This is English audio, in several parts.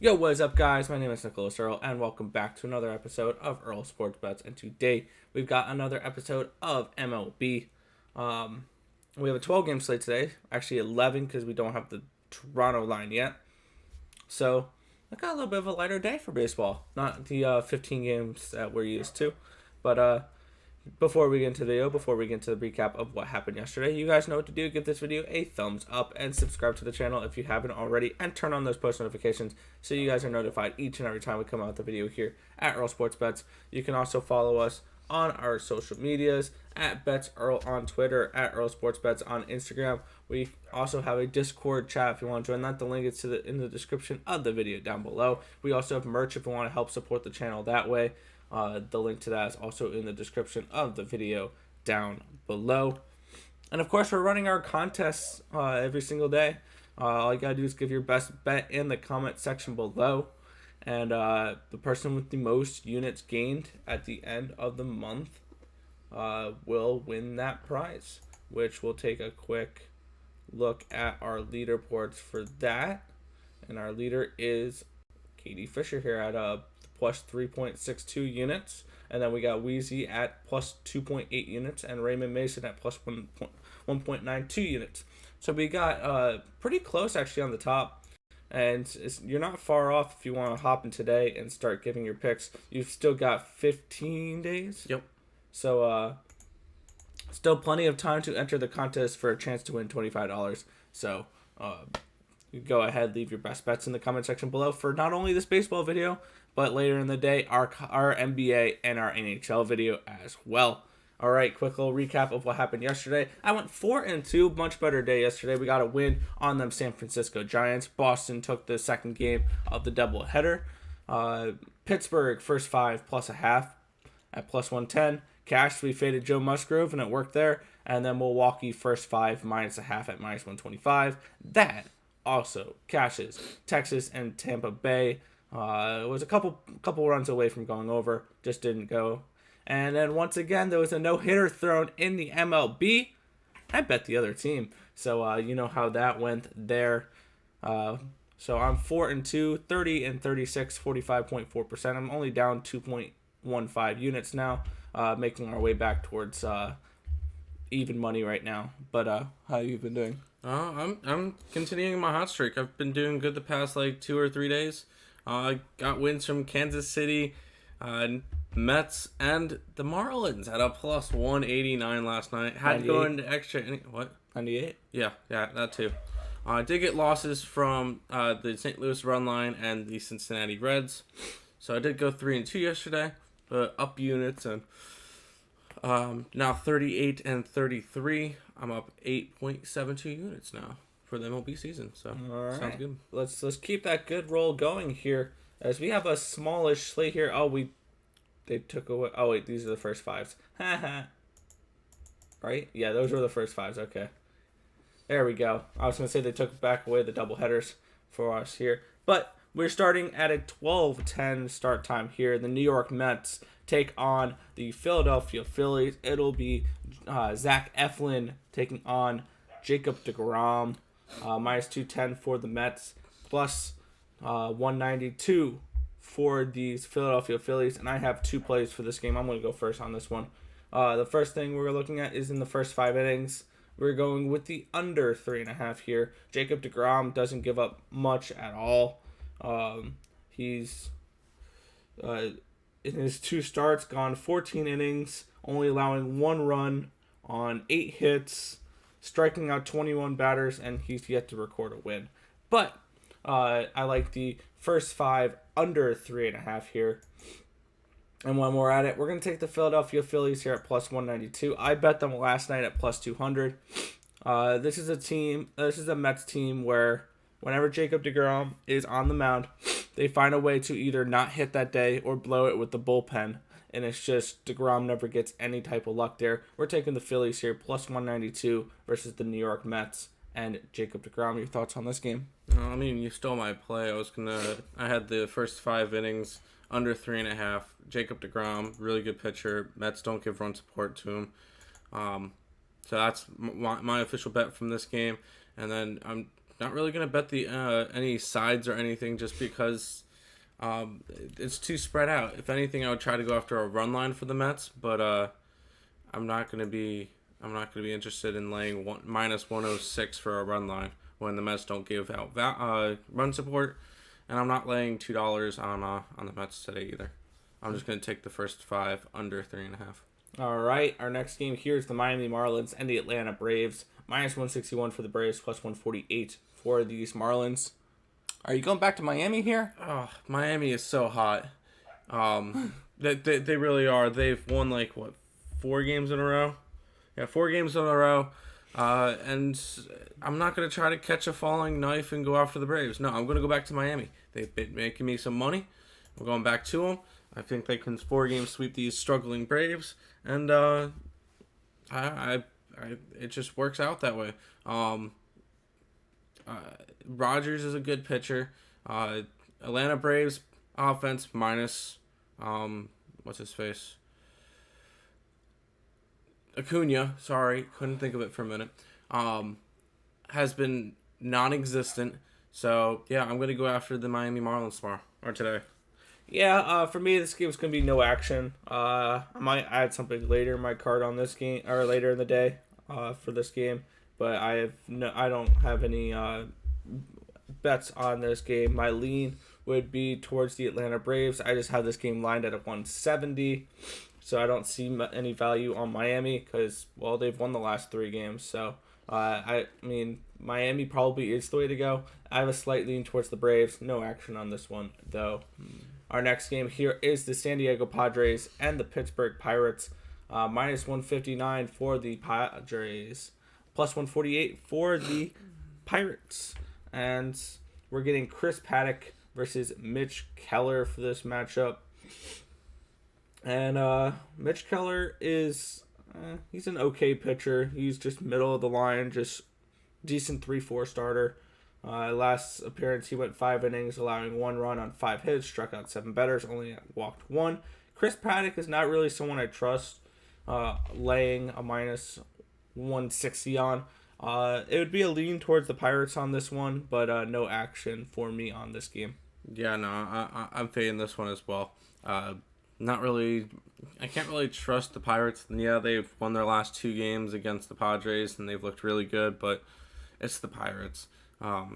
Yo, what is up, guys? My name is Nicholas Earl, and welcome back to another episode of Earl Sports Bets. And today we've got another episode of MLB. We have a 12-game slate today, actually 11 because we don't have the Toronto line yet. So I got a little bit of a lighter day for baseball, not the 15 games that we're used to. But before we get into the video, before we get into the recap of what happened yesterday, you guys know what to do. Give this video a thumbs up and subscribe to the channel if you haven't already, and turn on those post notifications so you guys are notified each and every time we come out with a video here at Earl Sports Bets. You can also follow us on our social medias at Bets Earl on Twitter, at Earl Sports Bets on Instagram. We also have a Discord chat if you want to join that. The link is in the description of the video down below. We also have merch if you want to help support the channel that way. The link to that is also in the description of the video down below. And of course, we're running our contests every single day. All you gotta do is give your best bet in the comment section below. And the person with the most units gained at the end of the month will win that prize, which we'll take a quick look at our leaderboards for that. And our leader is Katie Fisher here at plus 3.62 units. And then we got Wheezy at plus 2.8 units and Raymond Mason at plus 1.92 units. So we got pretty close actually on the top. And you're not far off if you want to hop in today and start giving your picks. You've still got 15 days. Yep. So still plenty of time to enter the contest for a chance to win $25. So you go ahead, leave your best bets in the comment section below for not only this baseball video, but later in the day, our NBA and our NHL video as well. All right, quick little recap of what happened yesterday. I went 4-2, much better day yesterday. We got a win on them San Francisco Giants. Boston took the second game of the doubleheader. Pittsburgh, first 5 plus a half at plus 110. Cash, we faded Joe Musgrove, and it worked there. And then Milwaukee, first 5 minus a half at minus 125. That also cashes Texas and Tampa Bay. It was a couple runs away from going over, just didn't go. And then once again, there was a no-hitter thrown in the MLB. I bet the other team, so you know how that went there. So I'm 4-2, 30 and 36, 45.4%. I'm only down 2.15 units now, making our way back towards even money right now. But how you been doing? I'm continuing my hot streak. I've been doing good the past 2 or 3 days. I got wins from Kansas City, Mets, and the Marlins at a plus 189 last night. Had to go into extra. What? 98? Yeah, that too. I did get losses from the St. Louis run line and the Cincinnati Reds. So I did go 3-2 yesterday, but up units, and now 38 and 33. I'm up 8.72 units now for the MLB season. So all right. Sounds good. Let's keep that good roll going here, as we have a smallish slate here. They took away. Oh wait, these are the first 5s. Right? Yeah, those were the first 5s. Okay. There we go. I was gonna say they took back away the doubleheaders for us here, but we're starting at a 12:10 start time here. The New York Mets take on the Philadelphia Phillies. It'll be Zach Eflin taking on Jacob deGrom. Minus 210 for the Mets, plus 192 for these Philadelphia Phillies. And I have 2 plays for this game. I'm going to go first on this one. The first thing we're looking at is in the first 5 innings. We're going with the under 3.5 here. Jacob deGrom doesn't give up much at all. He's in his 2 starts gone 14 innings, only allowing 1 run on 8 hits, striking out 21 batters, and he's yet to record a win. But I like the first 5 under 3.5 here. And when we're at it, we're going to take the Philadelphia Phillies here at plus 192. I bet them last night at plus 200. This is a Mets team where whenever Jacob deGrom is on the mound, they find a way to either not hit that day or blow it with the bullpen. And it's just deGrom never gets any type of luck there. We're taking the Phillies here, plus 192 versus the New York Mets and Jacob deGrom. Your thoughts on this game? I mean, you stole my play. I had the first 5 innings under 3.5. Jacob deGrom, really good pitcher. Mets don't give run support to him. So that's my official bet from this game. And then I'm not really gonna bet the any sides or anything just because it's too spread out. If anything, I would try to go after a run line for the Mets, but I'm not gonna be interested in laying minus 106 for a run line when the Mets don't give out run support, and I'm not laying $2 on the Mets today either. I'm just gonna take the first 5 under 3.5. All right, our next game here is the Miami Marlins and the Atlanta Braves. Minus 161 for the Braves, plus 148 for these Marlins. Are you going back to Miami here? Oh, Miami is so hot. They really are. They've won 4 games in a row. Yeah, 4 games in a row. And I'm not going to try to catch a falling knife and go after the Braves. No, I'm going to go back to Miami. They've been making me some money. I'm going back to them. I think they can 4-game sweep these struggling Braves. And it just works out that way. Rogers is a good pitcher. Atlanta Braves offense minus what's his face? Acuna, sorry, couldn't think of it for a minute. Has been non-existent. So yeah, I'm gonna go after the Miami Marlins tomorrow or today. Yeah, for me, this game's going to be no action. I might add something later in my card on this game, or later in the day for this game. But I don't have any bets on this game. My lean would be towards the Atlanta Braves. I just have this game lined at a 170. So I don't see any value on Miami because, well, they've won the last 3 games. So, I mean, Miami probably is the way to go. I have a slight lean towards the Braves. No action on this one, though. Our next game here is the San Diego Padres and the Pittsburgh Pirates. Minus 159 for the Padres. Plus 148 for the Pirates. And we're getting Chris Paddock versus Mitch Keller for this matchup. And Mitch Keller is... he's an okay pitcher. He's just middle of the line, just decent 3-4 starter. Last appearance, he went 5 innings, allowing 1 run on 5 hits, struck out 7 batters, only walked 1. Chris Paddock is not really someone I trust laying a minus 160 on. It would be a lean towards the Pirates on this one, but no action for me on this game. Yeah, no, I'm fading this one as well. Not really. I can't really trust the Pirates. Yeah, they've won their last 2 games against the Padres, and they've looked really good, but it's the Pirates.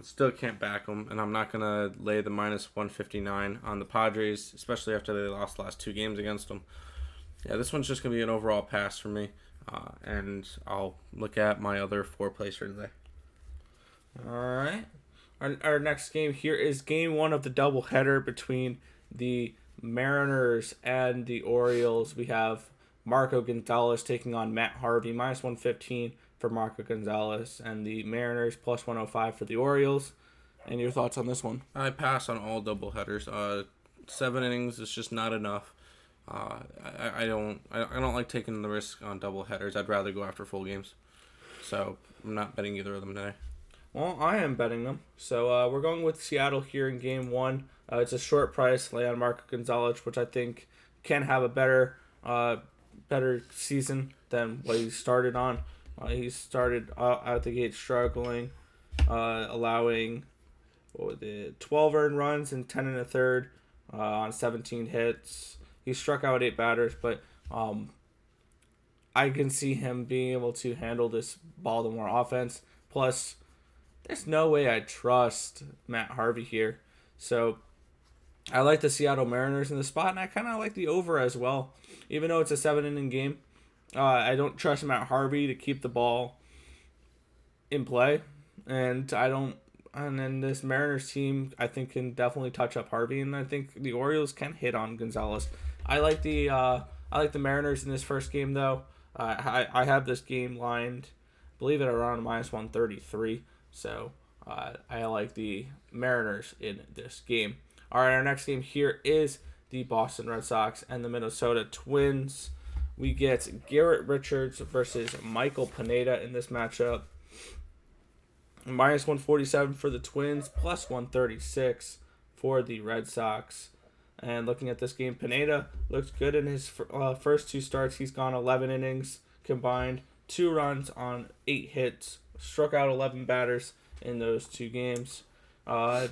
Still can't back them, and I'm not going to lay the minus 159 on the Padres, especially after they lost the last 2 games against them. Yeah, this one's just going to be an overall pass for me, and I'll look at my other 4 plays for today. All right. Our next game here is game 1 of the doubleheader between the Mariners and the Orioles. We have Marco Gonzalez taking on Matt Harvey, minus 115 for Marco Gonzalez, and the Mariners plus 105 for the Orioles. And your thoughts on this one? I pass on all doubleheaders. 7 innings is just not enough. I don't like taking the risk on doubleheaders. I'd rather go after full games. So I'm not betting either of them today. Well, I am betting them. So we're going with Seattle here in game 1. It's a short price lay on Marco Gonzalez, which I think can have a better season than what he started on. He started out the gate struggling, allowing 12 earned runs and 10 and a third on 17 hits. He struck out 8 batters, but I can see him being able to handle this Baltimore offense. Plus, there's no way I trust Matt Harvey here. So I like the Seattle Mariners in the spot, and I kind of like the over as well. Even though it's a 7-inning game, I don't trust Matt Harvey to keep the ball in play, and then this Mariners team, I think, can definitely touch up Harvey, and I think the Orioles can hit on Gonzalez. I like the Mariners in this first game, though. I have this game lined, I believe it around minus 133, so I like the Mariners in this game. All right, our next game here is the Boston Red Sox and the Minnesota Twins. We get Garrett Richards versus Michael Pineda in this matchup. Minus 147 for the Twins, plus 136 for the Red Sox. And looking at this game, Pineda looks good in his first 2 starts. He's gone 11 innings combined, 2 runs on 8 hits, struck out 11 batters in those two games. I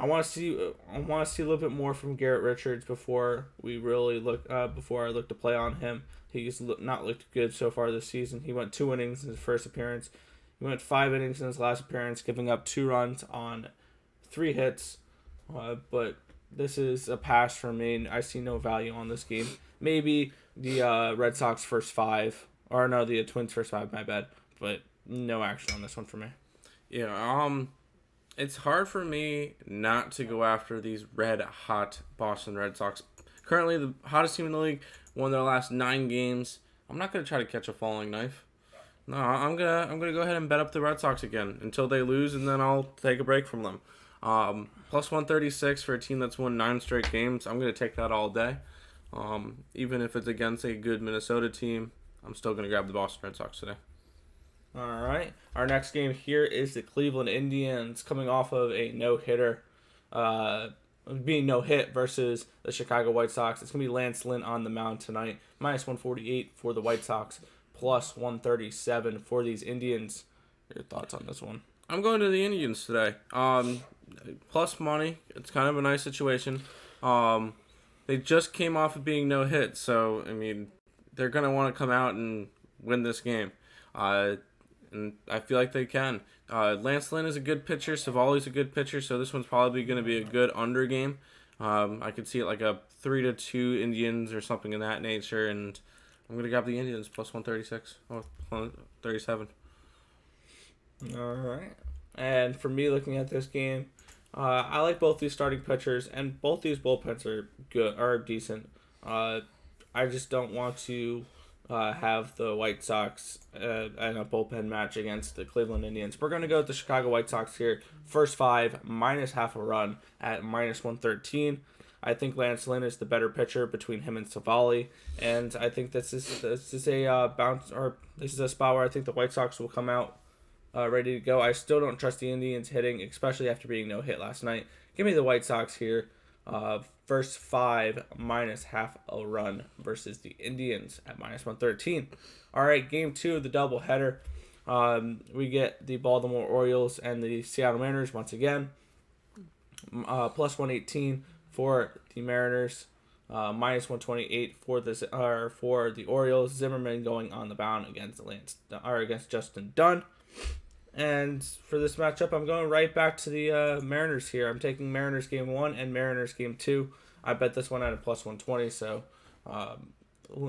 want to see a little bit more from Garrett Richards before we really look. Before I look to play on him, he's not looked good so far this season. He went 2 innings in his first appearance. He went 5 innings in his last appearance, giving up 2 runs on 3 hits. But this is a pass for me. I see no value on this game. Maybe the Red Sox first 5, or no, the Twins first 5. My bad, but no action on this one for me. Yeah. It's hard for me not to go after these red-hot Boston Red Sox. Currently the hottest team in the league, won their last 9 games. I'm not going to try to catch a falling knife. No, I'm gonna go ahead and bet up the Red Sox again until they lose, and then I'll take a break from them. Plus 136 for a team that's won 9 straight games. I'm going to take that all day. Even if it's against a good Minnesota team, I'm still going to grab the Boston Red Sox today. All right. Our next game here is the Cleveland Indians coming off of a no-hitter, being no-hit versus the Chicago White Sox. It's going to be Lance Lynn on the mound tonight. Minus 148 for the White Sox, plus 137 for these Indians. Your thoughts on this one? I'm going to the Indians today. Plus money. It's kind of a nice situation. They just came off of being no-hit, so, I mean, they're going to want to come out and win this game. And I feel like they can. Lance Lynn is a good pitcher. Savali's a good pitcher, so this one's probably going to be a good under game. I could see it like a 3-2 Indians or something in that nature, and I'm going to grab the Indians plus 136 or 137. All right. And for me, looking at this game, I like both these starting pitchers, and both these bullpens are decent. I just don't want to have the White Sox in a bullpen match against the Cleveland Indians. We're going to go with the Chicago White Sox here. First 5, minus half a run at minus 113. I think Lance Lynn is the better pitcher between him and Savali, and I think this is a bounce, or this is a spot where I think the White Sox will come out ready to go. I still don't trust the Indians hitting, especially after being no hit last night. Give me the White Sox here. First 5, minus half a run versus the Indians at minus 113. All right, game 2 of the doubleheader. We get the Baltimore Orioles and the Seattle Mariners once again. Plus 118 for the Mariners. Minus 128 for the Orioles. Zimmerman going on the mound against Justin Dunn. And for this matchup, I'm going right back to the Mariners here. I'm taking Mariners game 1 and Mariners game 2. I bet this one at a plus 120, so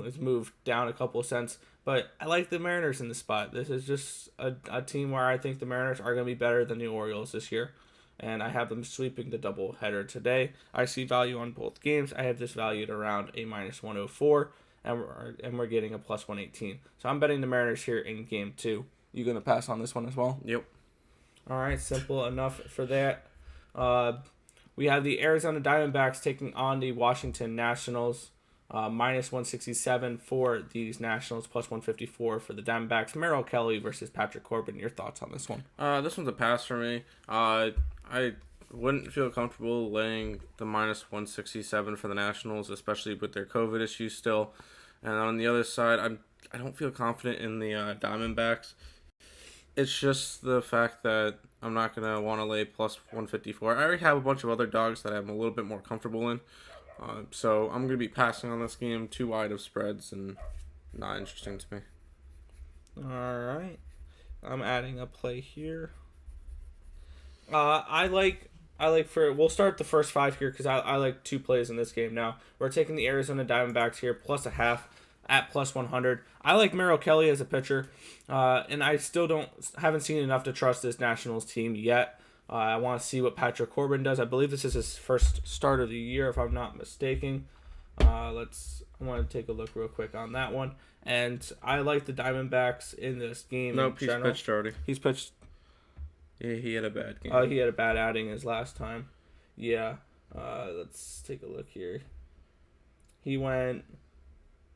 it's moved down a couple of cents. But I like the Mariners in this spot. This is just a team where I think the Mariners are going to be better than the Orioles this year. And I have them sweeping the doubleheader today. I see value on both games. I have this valued around a minus 104, and we're getting a plus 118. So I'm betting the Mariners here in game 2. You going to pass on this one as well? Yep. All right, simple enough for that. We have the Arizona Diamondbacks taking on the Washington Nationals. Minus 167 for these Nationals, plus 154 for the Diamondbacks. Merrill Kelly versus Patrick Corbin. Your thoughts on this one? This one's a pass for me. I wouldn't feel comfortable laying the minus 167 for the Nationals, especially with their COVID issues still. And on the other side, I don't feel confident in the Diamondbacks. It's just the fact that I'm not going to want to lay plus 154. I already have a bunch of other dogs that I'm a little bit more comfortable in. So I'm going to be passing on this game. Too wide of spreads and not interesting to me. All right. I'm adding a play here. We'll start the first 5 here because I like 2 plays in this game now. We're taking the Arizona Diamondbacks here, plus a half at plus 100. I like Merrill Kelly as a pitcher, and I still haven't seen enough to trust this Nationals team yet. I want to see what Patrick Corbin does. I believe this is his first start of the year, if I'm not mistaken. I want to take a look real quick on that one. And I like the Diamondbacks in this game. Nope, he's pitched already. He's pitched. Yeah, he had a bad game. He had a bad outing his last time. Yeah. Let's take a look here. He went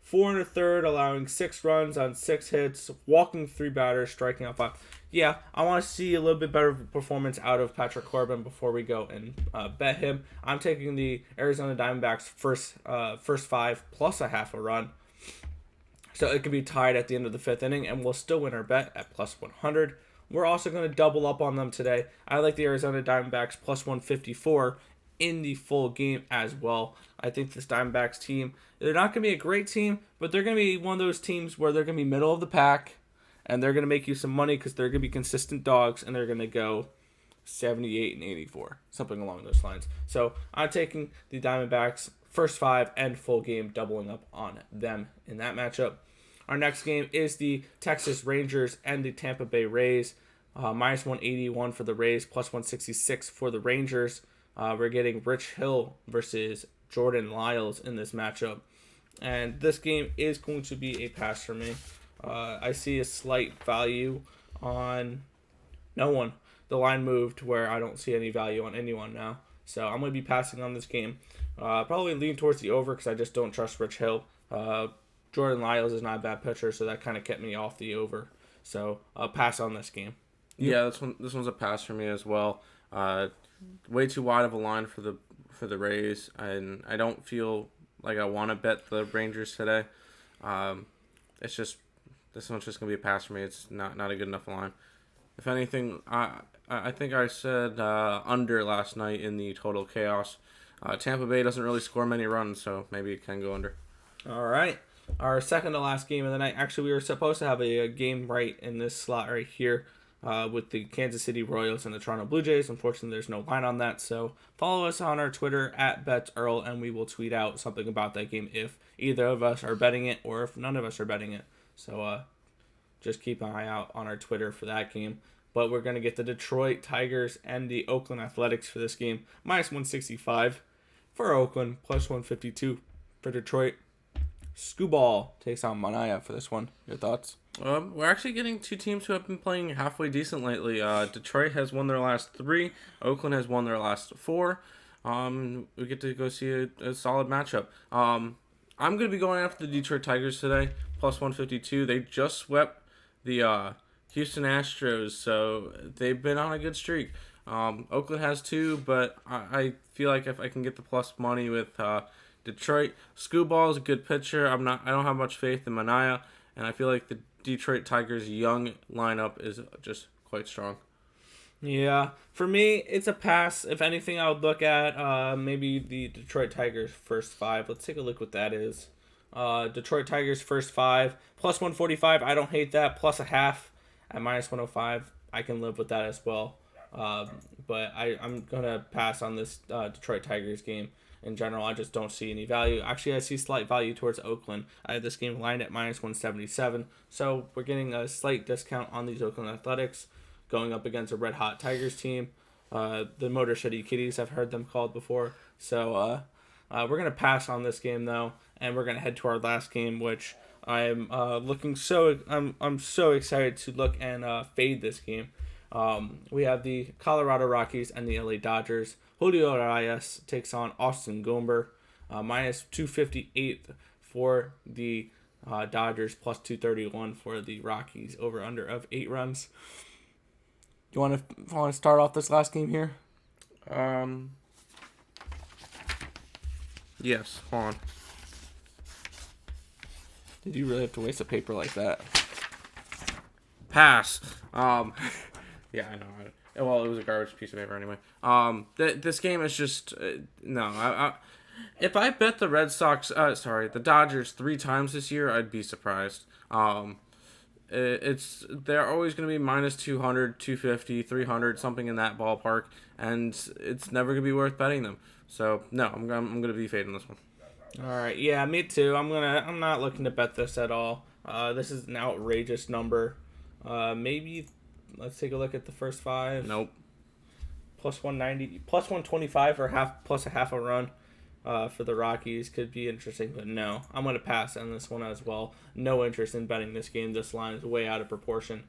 4 1/3, allowing 6 runs on 6 hits, walking 3 batters, striking out 5. Yeah, I want to see a little bit better performance out of Patrick Corbin before we go and bet him. I'm taking the Arizona Diamondbacks first 5 plus a half a run. So it could be tied at the end of the 5th inning, and we'll still win our bet at plus 100. we're also going to double up on them today. I like the Arizona Diamondbacks plus 154 in the full game as well. I think this Diamondbacks team, they're not going to be a great team, but they're going to be one of those teams where they're going to be middle of the pack, and they're going to make you some money because they're going to be consistent dogs, and they're going to go 78 and 84, something along those lines. So I'm taking the Diamondbacks first 5 and full game, doubling up on them in that matchup. Our next game is the Texas Rangers and the Tampa Bay Rays. Minus 181 for the Rays, plus 166 for the Rangers. We're getting Rich Hill versus Jordan Lyles in this matchup. And this game is going to be a pass for me. I see a slight value on no one. The line moved where I don't see any value on anyone now. So I'm going to be passing on this game. Probably lean towards the over because I just don't trust Rich Hill. Jordan Lyles is not a bad pitcher, so that kind of kept me off the over. So I'll pass on this game. Yeah, this one's a pass for me as well. Way too wide of a line for the Rays, and I don't feel like I want to bet the Rangers today. It's just this one's just gonna be a pass for me. It's not a good enough line. If anything, I think I said under last night in the total chaos. Tampa Bay doesn't really score many runs, so maybe it can go under. All right. Our second to last game of the night. Actually, we were supposed to have a game right in this slot right here with the Kansas City Royals and the Toronto Blue Jays. Unfortunately, there's no line on that. So follow us on our Twitter at BetsEarl, and we will tweet out something about that game if either of us are betting it or if none of us are betting it. So just keep an eye out on our Twitter for that game. But we're going to get the Detroit Tigers and the Oakland Athletics for this game. Minus 165 for Oakland, plus 152 for Detroit. Skubal takes on Manaya for this one. Your thoughts? We're actually getting two teams who have been playing halfway decent lately. Detroit has won their last 3. Oakland has won their last 4. We get to go see a solid matchup. I'm going to be going after the Detroit Tigers today, plus 152. They just swept the Houston Astros, so they've been on a good streak. Oakland has 2, but I feel like if I can get the plus money with Detroit, Skubal is a good pitcher. I don't have much faith in Manaya, and I feel like the Detroit Tigers' young lineup is just quite strong. Yeah, for me, it's a pass. If anything, I would look at maybe the Detroit Tigers first 5. Let's take a look what that is. Detroit Tigers first 5, plus 145. I don't hate that. Plus a half at minus 105. I can live with that as well. But I'm going to pass on this Detroit Tigers game. In general, I just don't see any value. Actually, I see slight value towards Oakland. I have this game lined at minus 177. So we're getting a slight discount on these Oakland Athletics going up against a red-hot Tigers team. The Motor City Kitties, I've heard them called before. So we're going to pass on this game, though, and we're going to head to our last game, which I'm I'm so excited to look and fade this game. We have the Colorado Rockies and the LA Dodgers. Julio Arias takes on Austin Gomber. Minus 258 for the Dodgers, plus 231 for the Rockies. Over under of 8 runs. You want to start off this last game here? Yes, hold on. Did you really have to waste a paper like that? Pass. Yeah, I know. Well, it was a garbage piece of paper anyway. This game is just no. If I bet the the Dodgers 3 times this year, I'd be surprised. They're always going to be minus 200, 250, 300, something in that ballpark, and it's never going to be worth betting them. So no, I'm going to be fading this one. All right, yeah, me too. I'm not looking to bet this at all. This is an outrageous number. Maybe. Let's take a look at the first 5. Nope. Plus 190, plus 125 or plus a half a run for the Rockies could be interesting, but no. I'm going to pass on this one as well. No interest in betting this game. This line is way out of proportion.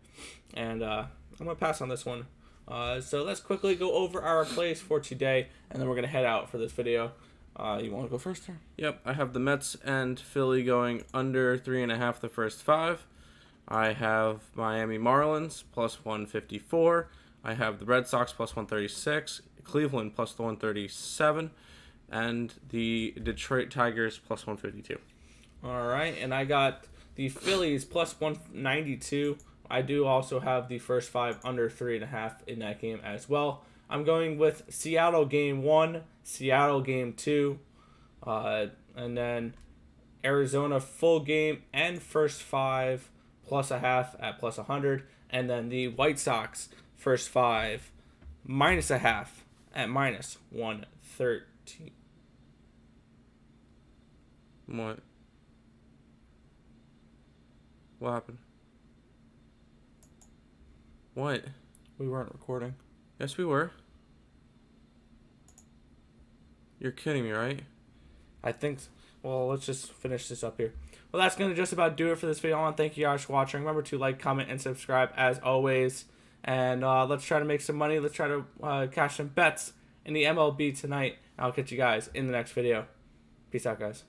And I'm going to pass on this one. So let's quickly go over our plays for today, and then we're going to head out for this video. You want to go first, sir? Yep, I have the Mets and Philly going under 3.5 the first 5. I have Miami Marlins plus 154. I have the Red Sox plus 136. Cleveland plus 137. And the Detroit Tigers plus 152. All right, and I got the Phillies plus 192. I do also have the first 5 under 3.5 in that game as well. I'm going with Seattle game 1, Seattle game 2, and then Arizona full game and first 5 plus a half at plus 100, and then the White Sox first 5 minus a half at minus 113. What? What happened? What? We weren't recording. Yes, we were. You're kidding me, right? I think so. Well, let's just finish this up here. Well, that's going to just about do it for this video. I want to thank you guys for watching. Remember to like, comment, and subscribe as always. And let's try to make some money. Let's try to cash some bets in the MLB tonight. I'll catch you guys in the next video. Peace out, guys.